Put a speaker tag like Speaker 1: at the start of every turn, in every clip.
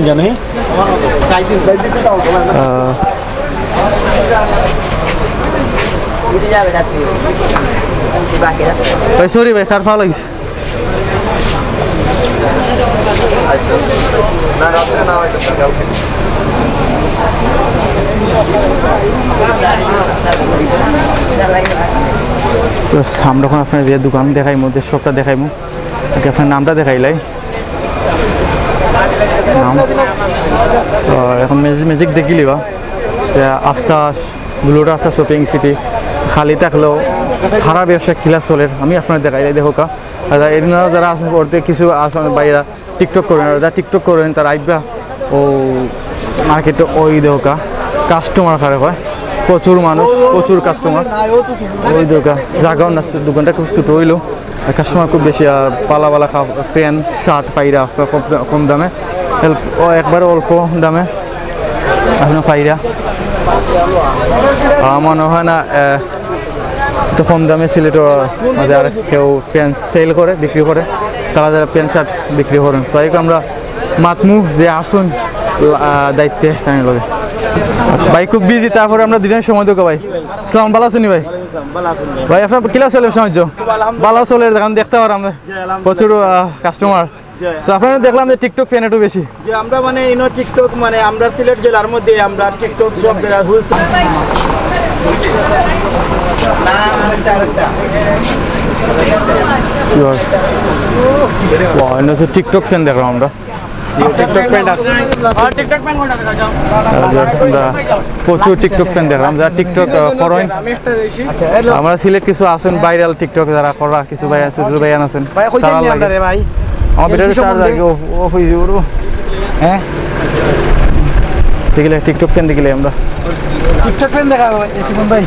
Speaker 1: জানে
Speaker 2: ভাই সরি ভাই কার ভালো লাগিস আমরা এখন আপনার দোকান দেখাইমু শপটা দেখাইমু আপনার নামটা দেখাইলাই নাম এখন ম্যাজিক দেখিলি বা আস্থা ব্লুটা আস্থা শপিং সিটি খালি থাকলেও সারা ব্যবসা কিলা চলে আমি আপনার দেখাইলাই দেখো কা এদিন যারা আসেন করতে কিছু আসেন বাইরা টিকটক করেন যারা টিকটক করেন তারা আইবা ও মার্কেটে ওই দেখো কা কাস্টমার খারাপ হয় প্রচুর মানুষ প্রচুর কাস্টমার ওই দোকান জায়গাও না দোকানটা খুব ছোটো হইলো কাস্টমার খুব বেশি আর পালা পালা প্যান্ট শার্ট পাইরা কম দামে একবারে অল্প দামে আপনার পাইরা মনে হয় না তো কম দামে সিলেটের মধ্যে আর কেউ প্যান্ট সেল করে বিক্রি করে তারা যারা প্যান্ট শার্ট বিক্রি করেন তাই আমরা মাতমু যে আসুন দায়িত্বে তাই লগে ভাই খুব বিজি তারপরে আমরা দিনের সময় দেবো ভাই ইসলাম ভালো আছেন ভাই ভাই আপনার কিলা চলে সাহায্য ভালো চলে এখন দেখতে পার আমরা প্রচুর কাস্টমার আপনারা দেখলাম যে টিকটক ফ্যান একটু বেশি
Speaker 1: যে আমরা মানে ইনো টিকটক মানে আমরা সিলেট জেলার মধ্যে আমরা টিকটক সব জায়গায় হুলস
Speaker 2: টিকটক ফ্যান দেখলাম আমরা প্রচুর টিকটক ফ্যান দেখলাম যারা টিকটক করেন আমরা সিলেট কিছু আছেন ভাইরাল টিকটক যারা করা কিছু ভাই সুজুল ভাই আছেন তারা লাগে ভাই আমার ভিডিও চার্জ আর কি অফ হয়ে যাবে হ্যাঁ দেখিলে টিকটক ফ্যান দেখিলে আমরা
Speaker 1: টিকটক ফ্যান দেখাবো এসিমন ভাই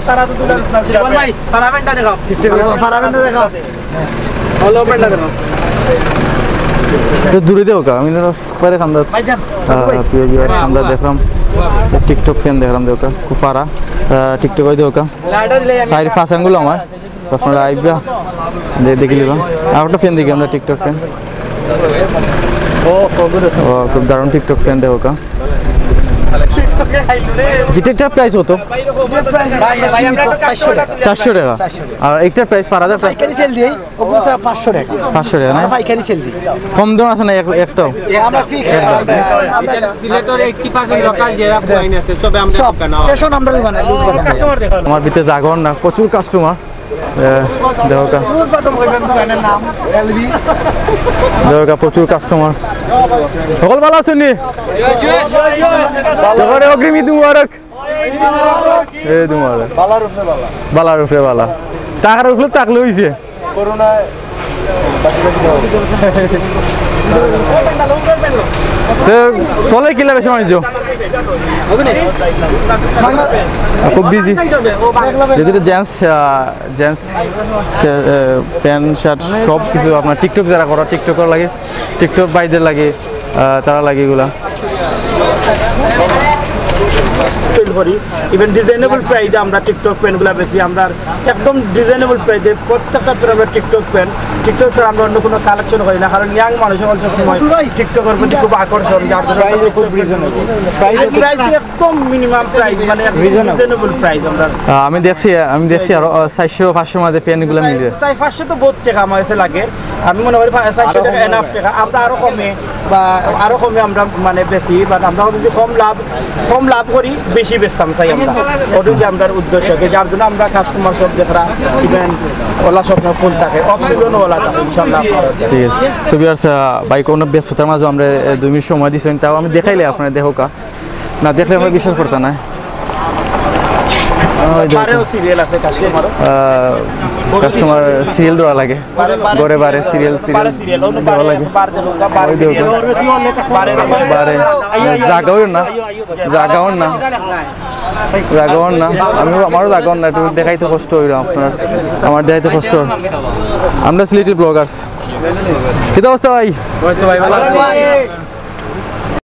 Speaker 1: তারা তো তুলে জীবন ভাই তারা ফ্যানটা দেখাও টিকটক তারা ফ্যানটা দেখাও হলো ফ্যানটা দেখাও
Speaker 2: তো দূরে দেবো কা আমি পরে খাম প্রিয় ভিউয়ার্স আমরা দেখলাম টিকটক ফ্যান দেখলাম দেওকা খুব পারা টিকটক ওই দেওকা সাইড ফাঁস আঙ্গুল আমার আপনারা আইবা দেখে নিলাম আর একটা ফ্যান দেখি আমরা টিকটক ফ্যান ও খুব দারুণ টিকটক ফ্যান দেওকা যেটার প্রাইস হতো 400 টাকা আর একটার প্রাইস 5000 টাকা
Speaker 1: পাইকারি সেল দিই ওগুলো 500 টাকা
Speaker 2: 500 টাকা না
Speaker 1: পাইকারি সেল দিই
Speaker 2: কম দাম আছে না একটাও
Speaker 1: আমরা ফিক্স সিলেটের 80% লোকাল যারা কয়েন আছে সবে আমরা দোকান স্টেশন আমরা দোকানে কাস্টমার দেখো
Speaker 2: আমার ভিতরে জাগন না প্রচুর কাস্টমার দেওকা
Speaker 1: দোকানের নাম এলবি
Speaker 2: দেওকা প্রচুর কাস্টমার সকল ভালো আছেন নি সকলে অগ্রিম ঈদ মুবারক ঈদ মুবারক বালার উপরে বালা টাকার উপরে টাকলে হইছে করোনা চলে কিলা বেশি বাণিজ্য খুব বিজি যদি জেন্টস প্যান্ট শার্ট সব কিছু আপনার টিকটক যারা করা টিকটকের লাগে টিকটক বাইদের লাগে তারা লাগে এগুলা
Speaker 1: ইভেন ডিজাইনেবল প্রাইসে আমরা টিকটক পেনগুলো বেশি আমরা একদম ডিজাইনেবল প্রাইসে প্রত্যেকটা পেন আমরা টিকটক পেন টিকটক ছাড়া আমরা অন্য কোনো কালেকশন করি না কারণ ইয়াং মানুষের অল্প সময় টিকটকের প্রতি খুব আকর্ষণ যার জন্য খুব রিজনেবল প্রাইস একদম মিনিমাম প্রাইস মানে রিজনেবল প্রাইস আমরা
Speaker 2: আমি দেখছি আর 400-500 মধ্যে পেনগুলো মিলে
Speaker 1: 500 তো বহুত টাকা আমার কাছে লাগে আমি মনে করি 400 টাকা এনাফ টাকা আমরা আরো কমে আমরা মানে বেশি বাট আমরা যদি কম লাভ করি বেশি বেচতাম চাই আমরা ওটাই যে আমাদের উদ্দেশ্য যার জন্য আমরা কাস্টমার সব দেখা ইভেন ওলা সব ফুল থাকে অফ সিজন ওলা থাকে ইনশাআল্লাহ
Speaker 2: ঠিক আছে সো ভিউয়ার্স বাইক কোনো ব্যস্ততার মাঝে আমরা 2 মিনিট সময় দিয়েছেন তাও আমি দেখাইলে আপনারা দেখো কা না দেখলে আমরা বিশ্বাস করতে না কাস্টমার সিরিয়াল দেওয়া লাগে ঘরে বারে সিরিয়াল দেওয়া লাগে বারে জাগাও না আমারও জাগাও না একটু দেখাইতে কষ্ট হইল আপনার আমার দেখাইতে কষ্ট আমরা সিলেটের ব্লগার্স কি অবস্থা ভাই